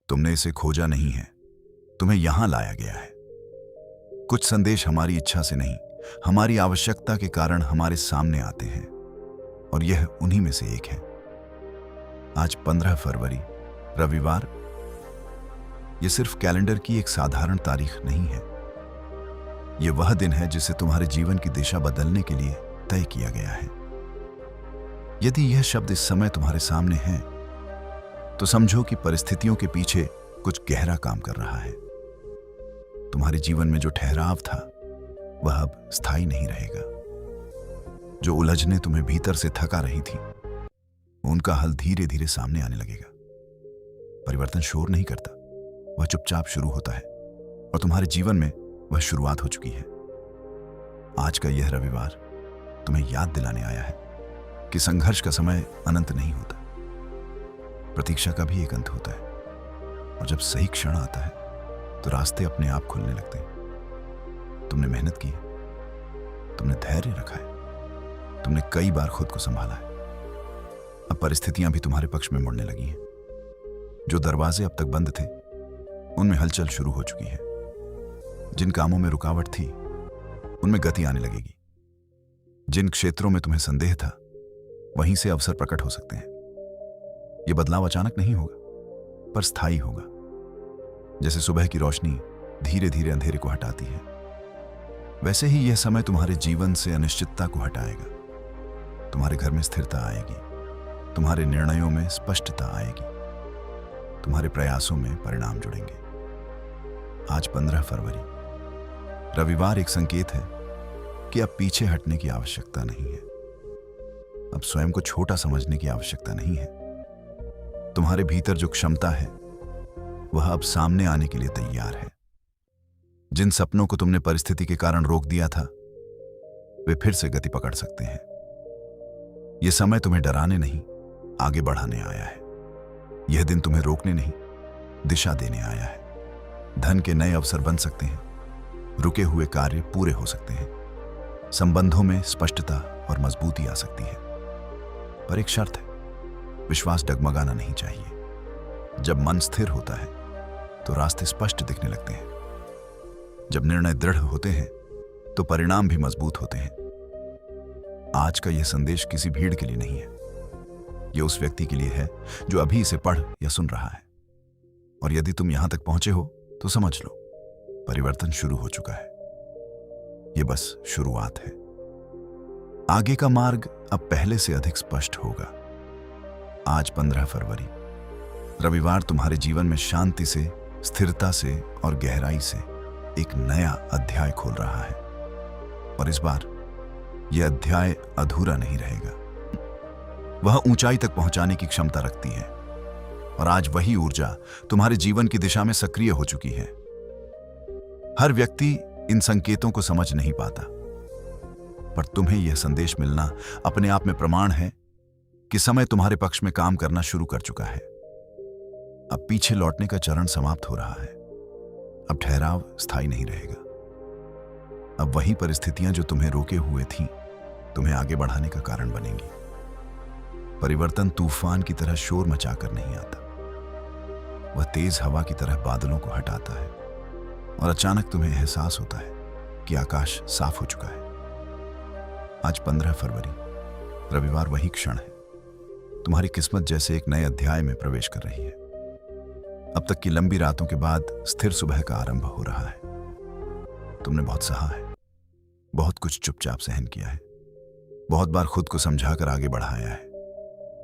तुमने इसे खोजा नहीं है, तुम्हें यहां लाया गया है। कुछ संदेश हमारी इच्छा से नहीं, हमारी आवश्यकता के कारण हमारे सामने आते हैं, और यह उन्हीं में से एक है। आज 15 फरवरी, रविवार। यह सिर्फ कैलेंडर की एक साधारण तारीख नहीं है। यह वह दिन है जिसे तुम्हारे जीवन की दिशा बदलने के लिए तय किया गया है। यदि यह शब्द इस समय तुम्हारे सामने है, तो समझो कि परिस्थितियों के पीछे कुछ गहरा काम कर रहा है। तुम्हारे जीवन में जो ठहराव था, वह अब स्थायी नहीं रहेगा। जो उलझने तुम्हें भीतर से थका रही थी, उनका हल धीरे धीरे सामने आने लगेगा। परिवर्तन शोर नहीं करता, वह चुपचाप शुरू होता है, और तुम्हारे जीवन में वह शुरुआत हो चुकी है। आज का यह रविवार तुम्हें याद दिलाने आया है कि संघर्ष का समय अनंत नहीं होता। प्रतीक्षा का भी एक अंत होता है, और जब सही क्षण आता है तो रास्ते अपने आप खुलने लगते हैं। तुमने मेहनत की है, तुमने धैर्य रखा है, तुमने कई बार खुद को संभाला है। अब परिस्थितियां भी तुम्हारे पक्ष में मुड़ने लगी हैं। जो दरवाजे अब तक बंद थे, उनमें हलचल शुरू हो चुकी है। जिन कामों में रुकावट थी, उनमें गति आने लगेगी। जिन क्षेत्रों में तुम्हें संदेह था, वहीं से अवसर प्रकट हो सकते हैं। यह बदलाव अचानक नहीं होगा, पर स्थायी होगा। जैसे सुबह की रोशनी धीरे धीरे अंधेरे को हटाती है, वैसे ही यह समय तुम्हारे जीवन से अनिश्चितता को हटाएगा। तुम्हारे घर में स्थिरता आएगी, तुम्हारे निर्णयों में स्पष्टता आएगी, तुम्हारे प्रयासों में परिणाम जुड़ेंगे। आज 15 फरवरी, रविवार एक संकेत है कि अब पीछे हटने की आवश्यकता नहीं है। अब स्वयं को छोटा समझने की आवश्यकता नहीं है। तुम्हारे भीतर जो क्षमता है, वह अब सामने आने के लिए तैयार है। जिन सपनों को तुमने परिस्थिति के कारण रोक दिया था, वे फिर से गति पकड़ सकते हैं। यह समय तुम्हें डराने नहीं, आगे बढ़ाने आया है। यह दिन तुम्हें रोकने नहीं, दिशा देने आया है। धन के नए अवसर बन सकते हैं, रुके हुए कार्य पूरे हो सकते हैं, संबंधों में स्पष्टता और मजबूती आ सकती है। पर एक शर्त है, विश्वास डगमगाना नहीं चाहिए। जब मन स्थिर होता है, तो रास्ते स्पष्ट दिखने लगते हैं। जब निर्णय दृढ़ होते हैं, तो परिणाम भी मजबूत होते हैं। आज का यह संदेश किसी भीड़ के लिए नहीं है। यह उस व्यक्ति के लिए है जो अभी इसे पढ़ या सुन रहा है। और यदि तुम यहां तक पहुंचे हो, तो समझ लो, परिवर्तन शुरू हो चुका है। यह बस शुरुआत है। आगे का मार्ग अब पहले से अधिक स्पष्ट होगा। आज 15 फरवरी, रविवार तुम्हारे जीवन में शांति से, स्थिरता से और गहराई से एक नया अध्याय खोल रहा है। और इस बार यह अध्याय अधूरा नहीं रहेगा। वह ऊंचाई तक पहुंचाने की क्षमता रखती है, और आज वही ऊर्जा तुम्हारे जीवन की दिशा में सक्रिय हो चुकी है। हर व्यक्ति इन संकेतों को समझ नहीं पाता, पर तुम्हें यह संदेश मिलना अपने आप में प्रमाण है कि समय तुम्हारे पक्ष में काम करना शुरू कर चुका है। अब पीछे लौटने का चरण समाप्त हो रहा है। अब ठहराव स्थायी नहीं रहेगा। अब वही परिस्थितियां जो तुम्हें रोके हुए थीं, तुम्हें आगे बढ़ाने का कारण बनेंगी। परिवर्तन तूफान की तरह शोर मचाकर नहीं आता। वह तेज हवा की तरह बादलों को हटाता है, और अचानक तुम्हें एहसास होता है कि आकाश साफ हो चुका है। आज 15 फरवरी, रविवार वही क्षण है। तुम्हारी किस्मत जैसे एक नए अध्याय में प्रवेश कर रही है। अब तक की लंबी रातों के बाद स्थिर सुबह का आरंभ हो रहा है। तुमने बहुत सहा है, बहुत कुछ चुपचाप सहन किया है, बहुत बार खुद को समझाकर आगे बढ़ाया है।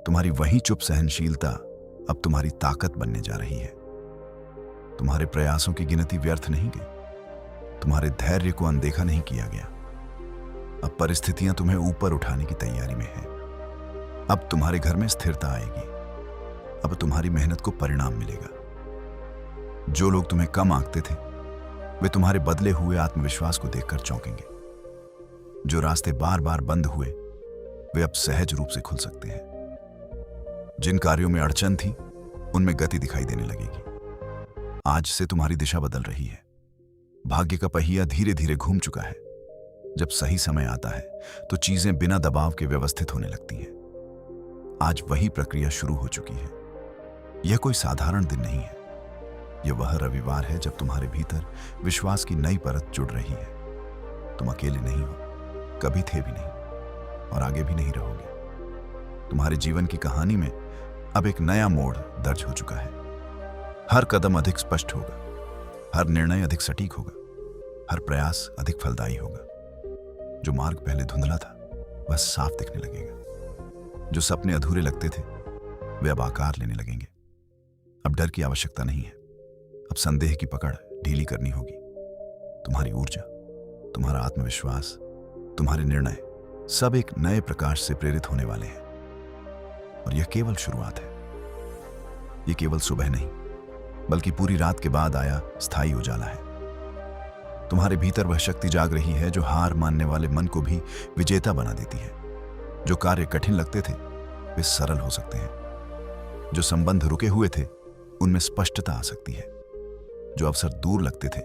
तुम्हारी वही चुप सहनशीलता अब तुम्हारी ताकत बनने जा रही है। तुम्हारे प्रयासों की गिनती व्यर्थ नहीं गई। तुम्हारे धैर्य को अनदेखा नहीं किया गया। अब परिस्थितियां तुम्हें ऊपर उठाने की तैयारी में है। अब तुम्हारे घर में स्थिरता आएगी। अब तुम्हारी मेहनत को परिणाम मिलेगा। जो लोग तुम्हें कम आंकते थे, वे तुम्हारे बदले हुए आत्मविश्वास को देखकर चौंकेंगे। जो रास्ते बार बार बंद हुए, वे अब सहज रूप से खुल सकते हैं। जिन कार्यों में अड़चन थी, उनमें गति दिखाई देने लगेगी। आज से तुम्हारी दिशा बदल रही है। भाग्य का पहिया धीरे धीरे घूम चुका है। जब सही समय आता है, तो चीजें बिना दबाव के व्यवस्थित होने लगती हैं। आज वही प्रक्रिया शुरू हो चुकी है। यह कोई साधारण दिन नहीं है। यह वह रविवार है जब तुम्हारे भीतर विश्वास की नई परत जुड़ रही है। तुम अकेले नहीं हो, कभी थे भी नहीं और आगे भी नहीं रहोगे। तुम्हारे जीवन की कहानी में अब एक नया मोड़ दर्ज हो चुका है। हर कदम अधिक स्पष्ट होगा, हर निर्णय अधिक सटीक होगा, हर प्रयास अधिक फलदायी होगा। जो मार्ग पहले धुंधला था वह साफ दिखने लगेगा। जो सपने अधूरे लगते थे वे अब आकार लेने लगेंगे। अब डर की आवश्यकता नहीं है, अब संदेह की पकड़ ढीली करनी होगी। तुम्हारी ऊर्जा, तुम्हारा आत्मविश्वास, तुम्हारे निर्णय सब एक नए प्रकाश से प्रेरित होने वाले हैं। और यह केवल शुरुआत है। यह केवल सुबह नहीं बल्कि पूरी रात के बाद आया स्थायी उजाला है। तुम्हारे भीतर वह शक्ति जाग रही है जो हार मानने वाले मन को भी विजेता बना देती है। जो कार्य कठिन लगते थे वे सरल हो सकते हैं। जो संबंध रुके हुए थे उनमें स्पष्टता आ सकती है। जो अवसर दूर लगते थे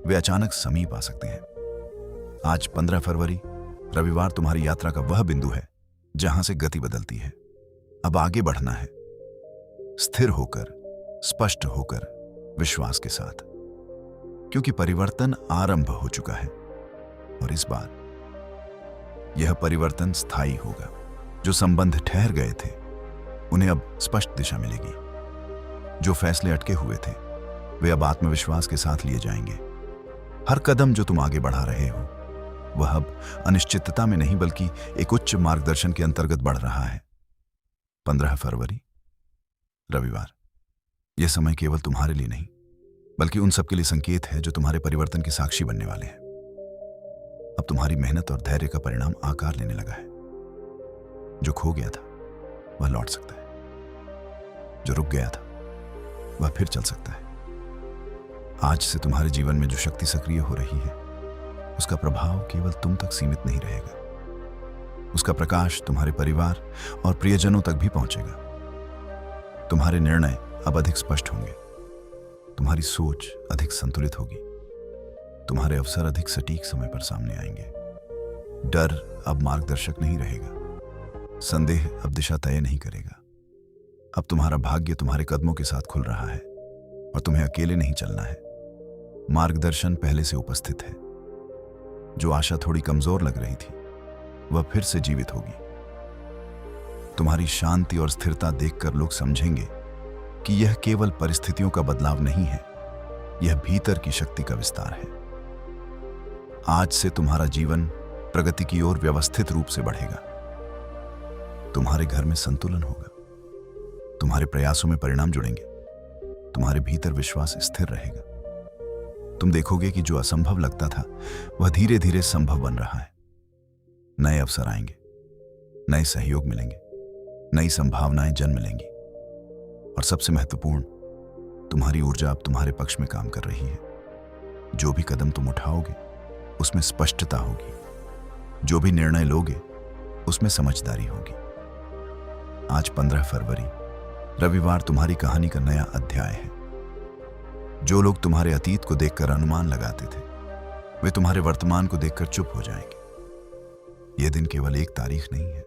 वे अचानक समीप आ सकते हैं। आज 15 फरवरी रविवार तुम्हारी यात्रा का वह बिंदु है जहां से गति बदलती है। अब आगे बढ़ना है, स्थिर होकर, स्पष्ट होकर, विश्वास के साथ, क्योंकि परिवर्तन आरंभ हो चुका है। और इस बार यह परिवर्तन स्थायी होगा। जो संबंध ठहर गए थे उन्हें अब स्पष्ट दिशा मिलेगी। जो फैसले अटके हुए थे वे अब आत्मविश्वास के साथ लिए जाएंगे। हर कदम जो तुम आगे बढ़ा रहे हो वह अब अनिश्चितता में नहीं बल्कि एक उच्च मार्गदर्शन के अंतर्गत बढ़ रहा है। 15 फरवरी रविवार, यह समय केवल तुम्हारे लिए नहीं बल्कि उन सबके लिए संकेत है जो तुम्हारे परिवर्तन के साक्षी बनने वाले हैं। अब तुम्हारी मेहनत और धैर्य का परिणाम आकार लेने लगा है। जो खो गया था वह लौट सकता है, जो रुक गया था वह फिर चल सकता है। आज से तुम्हारे जीवन में जो शक्ति सक्रिय हो रही है उसका प्रभाव केवल तुम तक सीमित नहीं रहेगा। उसका प्रकाश तुम्हारे परिवार और प्रियजनों तक भी पहुंचेगा। तुम्हारे निर्णय अब अधिक स्पष्ट होंगे, तुम्हारी सोच अधिक संतुलित होगी, तुम्हारे अवसर अधिक सटीक समय पर सामने आएंगे। डर अब मार्गदर्शक नहीं रहेगा, संदेह अब दिशा तय नहीं करेगा। अब तुम्हारा भाग्य तुम्हारे कदमों के साथ खुल रहा है और तुम्हें अकेले नहीं चलना है। मार्गदर्शन पहले से उपस्थित है। जो आशा थोड़ी कमजोर लग रही थी वह फिर से जीवित होगी। तुम्हारी शांति और स्थिरता देखकर लोग समझेंगे कि यह केवल परिस्थितियों का बदलाव नहीं है, यह भीतर की शक्ति का विस्तार है। आज से तुम्हारा जीवन प्रगति की ओर व्यवस्थित रूप से बढ़ेगा। तुम्हारे घर में संतुलन होगा, तुम्हारे प्रयासों में परिणाम जुड़ेंगे, तुम्हारे भीतर विश्वास स्थिर रहेगा। तुम देखोगे कि जो असंभव लगता था वह धीरे धीरे संभव बन रहा है। नए अवसर आएंगे, नए सहयोग मिलेंगे, नई संभावनाएं जन्म लेंगी। और सबसे महत्वपूर्ण, तुम्हारी ऊर्जा अब तुम्हारे पक्ष में काम कर रही है। जो भी कदम तुम उठाओगे उसमें स्पष्टता होगी, जो भी निर्णय लोगे उसमें समझदारी होगी। आज 15 फरवरी रविवार तुम्हारी कहानी का नया अध्याय है। जो लोग तुम्हारे अतीत को देखकर अनुमान लगाते थे वे तुम्हारे वर्तमान को देखकर चुप हो जाएंगे। यह दिन केवल एक तारीख नहीं है,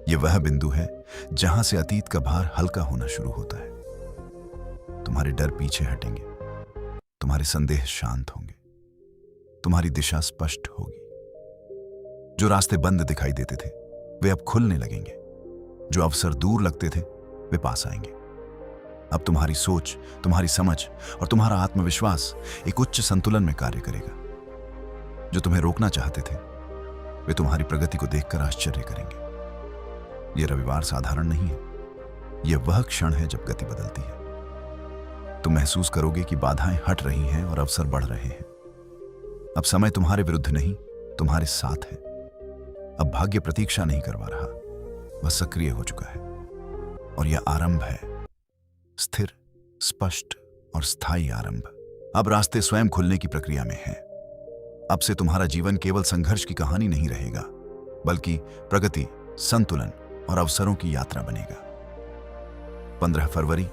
यह वह बिंदु है जहां से अतीत का भार हल्का होना शुरू होता है। तुम्हारे डर पीछे हटेंगे, तुम्हारे संदेह शांत होंगे, तुम्हारी दिशा स्पष्ट होगी। जो रास्ते बंद दिखाई देते थे वे अब खुलने लगेंगे, जो अवसर दूर लगते थे वे पास आएंगे। अब तुम्हारी सोच, तुम्हारी समझ और तुम्हारा आत्मविश्वास एक उच्च संतुलन में कार्य करेगा। जो तुम्हें रोकना चाहते थे वे तुम्हारी प्रगति को देखकर आश्चर्य करेंगे। यह रविवार साधारण नहीं है, यह वह क्षण है जब गति बदलती है। तुम महसूस करोगे कि बाधाएं हट रही हैं और अवसर बढ़ रहे हैं। अब समय तुम्हारे विरुद्ध नहीं, तुम्हारे साथ है। अब भाग्य प्रतीक्षा नहीं करवा रहा, वह सक्रिय हो चुका है। और यह आरंभ है, स्थिर, स्पष्ट और स्थायी आरंभ। अब रास्ते स्वयं खुलने की प्रक्रिया में हैं। अब से तुम्हारा जीवन केवल संघर्ष की कहानी नहीं रहेगा बल्कि प्रगति, संतुलन और अवसरों की यात्रा बनेगा। 15 फरवरी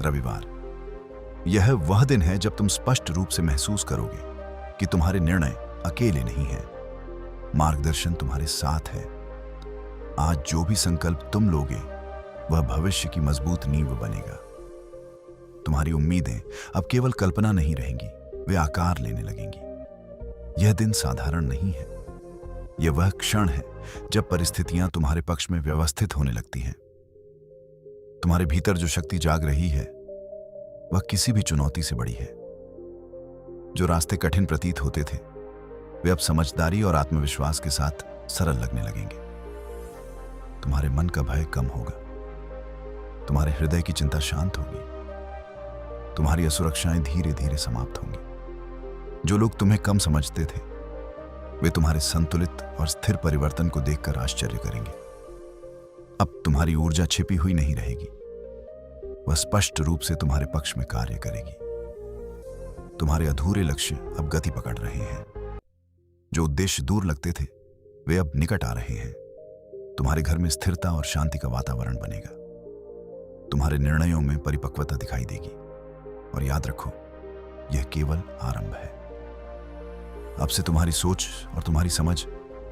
रविवार, यह वह दिन है जब तुम स्पष्ट रूप से महसूस करोगे कि तुम्हारे निर्णय अकेले नहीं हैं, मार्गदर्शन तुम्हारे साथ है। आज जो भी संकल्प तुम लोगे वह भविष्य की मजबूत नींव बनेगा। तुम्हारी उम्मीदें अब केवल कल्पना नहीं रहेंगी, वे आकार लेने लगेंगी। यह दिन साधारण नहीं है। यह वह क्षण है जब परिस्थितियां तुम्हारे पक्ष में व्यवस्थित होने लगती हैं। तुम्हारे भीतर जो शक्ति जाग रही है वह किसी भी चुनौती से बड़ी है। जो रास्ते कठिन प्रतीत होते थे वे अब समझदारी और आत्मविश्वास के साथ सरल लगने लगेंगे। तुम्हारे मन का भय कम होगा, तुम्हारे हृदय की चिंता शांत होगी, तुम्हारी असुरक्षाएं धीरे धीरे समाप्त होंगी। जो लोग तुम्हें कम समझते थे वे तुम्हारे संतुलित और स्थिर परिवर्तन को देखकर आश्चर्य करेंगे। अब तुम्हारी ऊर्जा छिपी हुई नहीं रहेगी, वह स्पष्ट रूप से तुम्हारे पक्ष में कार्य करेगी। तुम्हारे अधूरे लक्ष्य अब गति पकड़ रहे हैं। जो उद्देश्य दूर लगते थे वे अब निकट आ रहे हैं। तुम्हारे घर में स्थिरता और शांति का वातावरण बनेगा। तुम्हारे निर्णयों में परिपक्वता दिखाई देगी। और याद रखो, यह केवल आरंभ है। अब से तुम्हारी सोच और तुम्हारी समझ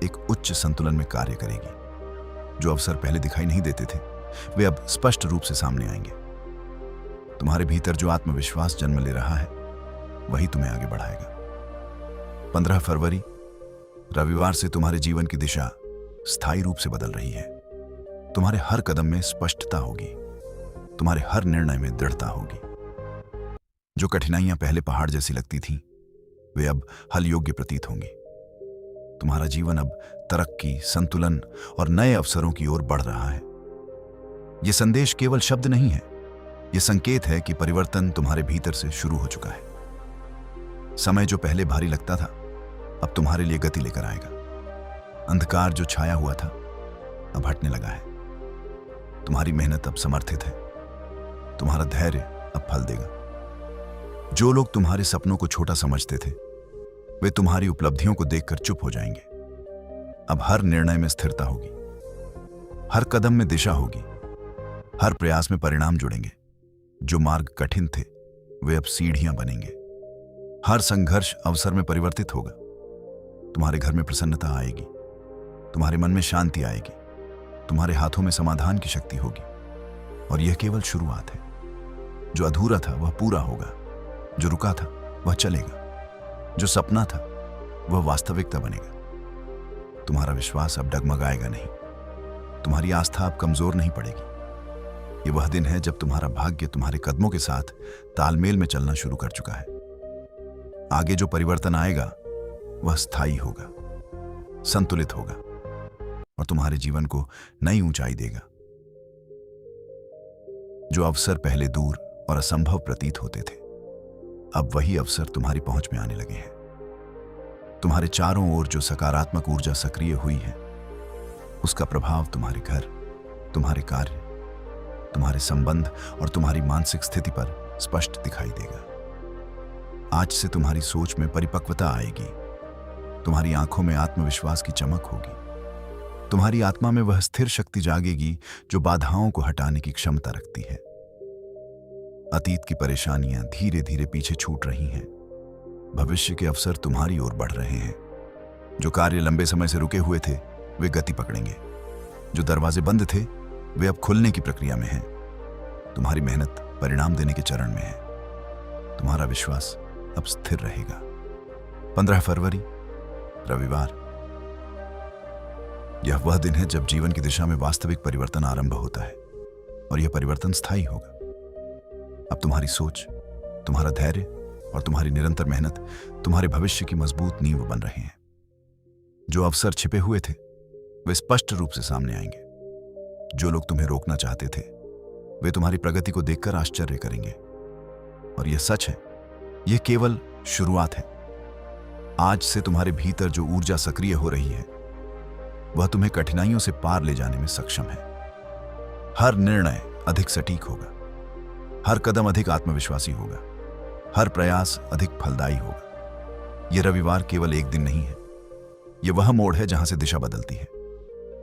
एक उच्च संतुलन में कार्य करेगी। जो अवसर पहले दिखाई नहीं देते थे वे अब स्पष्ट रूप से सामने आएंगे। तुम्हारे भीतर जो आत्मविश्वास जन्म ले रहा है वही तुम्हें आगे बढ़ाएगा। 15 फरवरी रविवार से तुम्हारे जीवन की दिशा स्थायी रूप से बदल रही है। तुम्हारे हर कदम में स्पष्टता होगी, तुम्हारे हर निर्णय में दृढ़ता होगी। जो कठिनाइयां पहले पहाड़ जैसी लगती थीं वे अब हल योग्य प्रतीत होंगी। तुम्हारा जीवन अब तरक्की, संतुलन और नए अवसरों की ओर बढ़ रहा है। यह संदेश केवल शब्द नहीं है, यह संकेत है कि परिवर्तन तुम्हारे भीतर से शुरू हो चुका है। समय जो पहले भारी लगता था अब तुम्हारे लिए गति लेकर आएगा। अंधकार जो छाया हुआ था अब हटने लगा है। तुम्हारी मेहनत अब समर्थित है, तुम्हारा धैर्य अब फल देगा। जो लोग तुम्हारे सपनों को छोटा समझते थे वे तुम्हारी उपलब्धियों को देखकर चुप हो जाएंगे। अब हर निर्णय में स्थिरता होगी, हर कदम में दिशा होगी, हर प्रयास में परिणाम जुड़ेंगे। जो मार्ग कठिन थे वे अब सीढ़ियां बनेंगे। हर संघर्ष अवसर में परिवर्तित होगा। तुम्हारे घर में प्रसन्नता आएगी, तुम्हारे मन में शांति आएगी, तुम्हारे हाथों में समाधान की शक्ति होगी। और यह केवल शुरुआत है। जो अधूरा था वह पूरा होगा, जो रुका था वह चलेगा, जो सपना था वह वास्तविकता बनेगा। तुम्हारा विश्वास अब डगमगाएगा नहीं, तुम्हारी आस्था अब कमजोर नहीं पड़ेगी। यह वह दिन है जब तुम्हारा भाग्य तुम्हारे कदमों के साथ तालमेल में चलना शुरू कर चुका है। आगे जो परिवर्तन आएगा वह स्थायी होगा, संतुलित होगा और तुम्हारे जीवन को नई ऊंचाई देगा। जो अवसर पहले दूर और असंभव प्रतीत होते थे अब वही अवसर तुम्हारी पहुंच में आने लगे हैं। तुम्हारे चारों ओर जो सकारात्मक ऊर्जा सक्रिय हुई है उसका प्रभाव तुम्हारे घर, तुम्हारे कार्य, तुम्हारे संबंध और तुम्हारी मानसिक स्थिति पर स्पष्ट दिखाई देगा। आज से तुम्हारी सोच में परिपक्वता आएगी, तुम्हारी आंखों में आत्मविश्वास की चमक होगी, तुम्हारी आत्मा में वह स्थिर शक्ति जागेगी जो बाधाओं को हटाने की क्षमता रखती है। अतीत की परेशानियां धीरे धीरे पीछे छूट रही हैं, भविष्य के अवसर तुम्हारी ओर बढ़ रहे हैं। जो कार्य लंबे समय से रुके हुए थे वे गति पकड़ेंगे, जो दरवाजे बंद थे वे अब खुलने की प्रक्रिया में हैं। तुम्हारी मेहनत परिणाम देने के चरण में है, तुम्हारा विश्वास अब स्थिर रहेगा। 15 फरवरी रविवार, यह वह दिन है जब जीवन की दिशा में वास्तविक परिवर्तन आरंभ होता है और यह परिवर्तन स्थायी होगा। अब तुम्हारी सोच, तुम्हारा धैर्य और तुम्हारी निरंतर मेहनत तुम्हारे भविष्य की मजबूत नींव बन रहे हैं। जो अवसर छिपे हुए थे वे स्पष्ट रूप से सामने आएंगे। जो लोग तुम्हें रोकना चाहते थे वे तुम्हारी प्रगति को देखकर आश्चर्य करेंगे। और यह सच है, यह केवल शुरुआत है। आज से तुम्हारे भीतर जो ऊर्जा सक्रिय हो रही है वह तुम्हें कठिनाइयों से पार ले जाने में सक्षम है। हर निर्णय अधिक सटीक होगा, हर कदम अधिक आत्मविश्वासी होगा, हर प्रयास अधिक फलदायी होगा। यह रविवार केवल एक दिन नहीं है, यह वह मोड़ है जहां से दिशा बदलती है।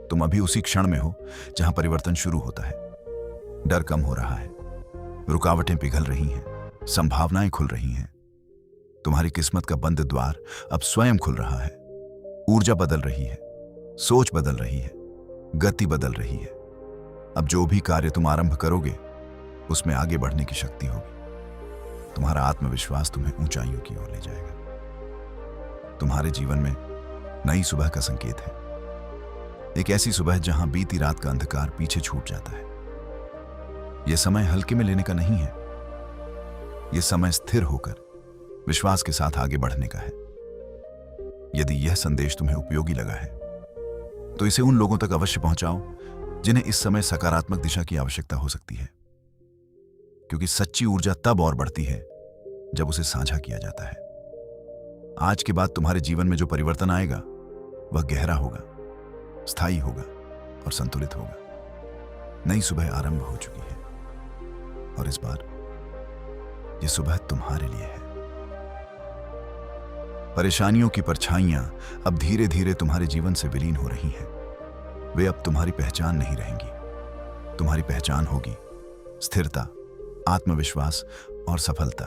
तुम अभी उसी क्षण में हो जहां परिवर्तन शुरू होता है। डर कम हो रहा है, रुकावटें पिघल रही हैं, संभावनाएं खुल रही हैं। तुम्हारी किस्मत का बंद द्वार अब स्वयं खुल रहा है। ऊर्जा बदल रही है, सोच बदल रही है, गति बदल रही है। अब जो भी कार्य तुम आरंभ करोगे उसमें आगे बढ़ने की शक्ति होगी। तुम्हारा आत्मविश्वास तुम्हें ऊंचाइयों की ओर ले जाएगा। तुम्हारे जीवन में नई सुबह का संकेत है, एक ऐसी सुबह जहां बीती रात का अंधकार पीछे छूट जाता है। यह समय हल्के में लेने का नहीं है, यह समय स्थिर होकर विश्वास के साथ आगे बढ़ने का है। यदि यह संदेश तुम्हें उपयोगी लगा है तो इसे उन लोगों तक अवश्य पहुंचाओ जिन्हें इस समय सकारात्मक दिशा की आवश्यकता हो सकती है, क्योंकि सच्ची ऊर्जा तब और बढ़ती है जब उसे साझा किया जाता है। आज के बाद तुम्हारे जीवन में जो परिवर्तन आएगा वह गहरा होगा, स्थायी होगा और संतुलित होगा। नई सुबह आरंभ हो चुकी है और इस बार यह सुबह तुम्हारे लिए है। परेशानियों की परछाइयां अब धीरे धीरे तुम्हारे जीवन से विलीन हो रही हैं। वे अब तुम्हारी पहचान नहीं रहेंगी। तुम्हारी पहचान होगी स्थिरता, आत्मविश्वास और सफलता।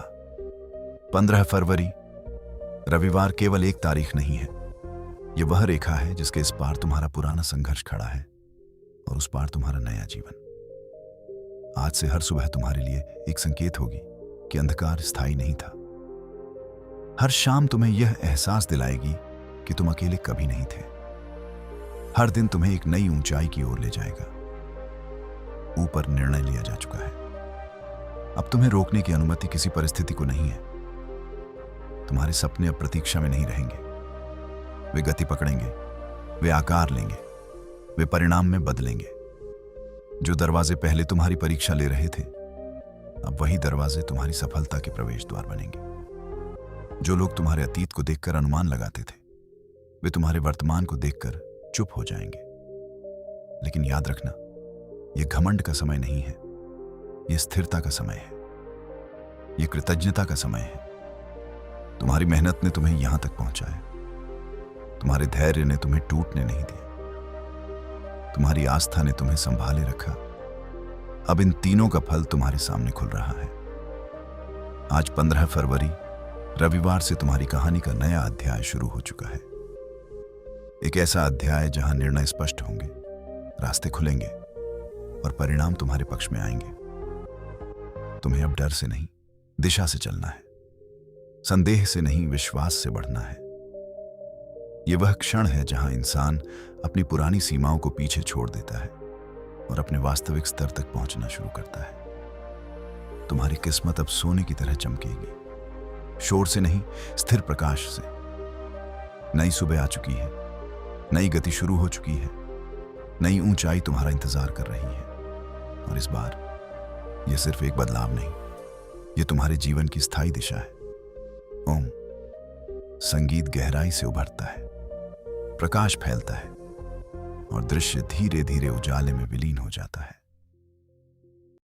15 फरवरी रविवार केवल एक तारीख नहीं है, यह वह रेखा है जिसके इस पार तुम्हारा पुराना संघर्ष खड़ा है और उस पार तुम्हारा नया जीवन। आज से हर सुबह तुम्हारे लिए एक संकेत होगी कि अंधकार स्थायी नहीं था। हर शाम तुम्हें यह एहसास दिलाएगी कि तुम अकेले कभी नहीं थे। हर दिन तुम्हें एक नई ऊंचाई की ओर ले जाएगा। ऊपर निर्णय लिया जा चुका है। अब तुम्हें रोकने की अनुमति किसी परिस्थिति को नहीं है। तुम्हारे सपने अब प्रतीक्षा में नहीं रहेंगे। वे गति पकड़ेंगे, वे आकार लेंगे, वे परिणाम में बदलेंगे। जो दरवाजे पहले तुम्हारी परीक्षा ले रहे थे, अब वही दरवाजे तुम्हारी सफलता के प्रवेश द्वार बनेंगे। जो लोग तुम्हारे अतीत को देखकर अनुमान लगाते थे, वे तुम्हारे वर्तमान को देखकर चुप हो जाएंगे। लेकिन याद रखना, यह घमंड का समय नहीं है, यह स्थिरता का समय है, यह कृतज्ञता का समय है। तुम्हारी मेहनत ने तुम्हें यहां तक पहुंचाया। तुम्हारे धैर्य ने तुम्हें टूटने नहीं दिया। तुम्हारी आस्था ने तुम्हें संभाले रखा। अब इन तीनों का फल तुम्हारे सामने खुल रहा है। आज 15 फरवरी रविवार से तुम्हारी कहानी का नया अध्याय शुरू हो चुका है। एक ऐसा अध्याय जहां निर्णय स्पष्ट होंगे, रास्ते खुलेंगे और परिणाम तुम्हारे पक्ष में आएंगे। तुम्हें अब डर से नहीं, दिशा से चलना है। संदेह से नहीं, विश्वास से बढ़ना है। यह वह क्षण है जहां इंसान अपनी पुरानी सीमाओं को पीछे छोड़ देता है और अपने वास्तविक स्तर तक पहुंचना शुरू करता है। तुम्हारी किस्मत अब सोने की तरह चमकेगी, शोर से नहीं, स्थिर प्रकाश से। नई सुबह आ चुकी है, नई गति शुरू हो चुकी है, नई ऊंचाई तुम्हारा इंतजार कर रही है। और इस बार यह सिर्फ एक बदलाव नहीं, यह तुम्हारे जीवन की स्थायी दिशा है। ओम संगीत गहराई से उभरता है, प्रकाश फैलता है और दृश्य धीरे धीरे उजाले में विलीन हो जाता है।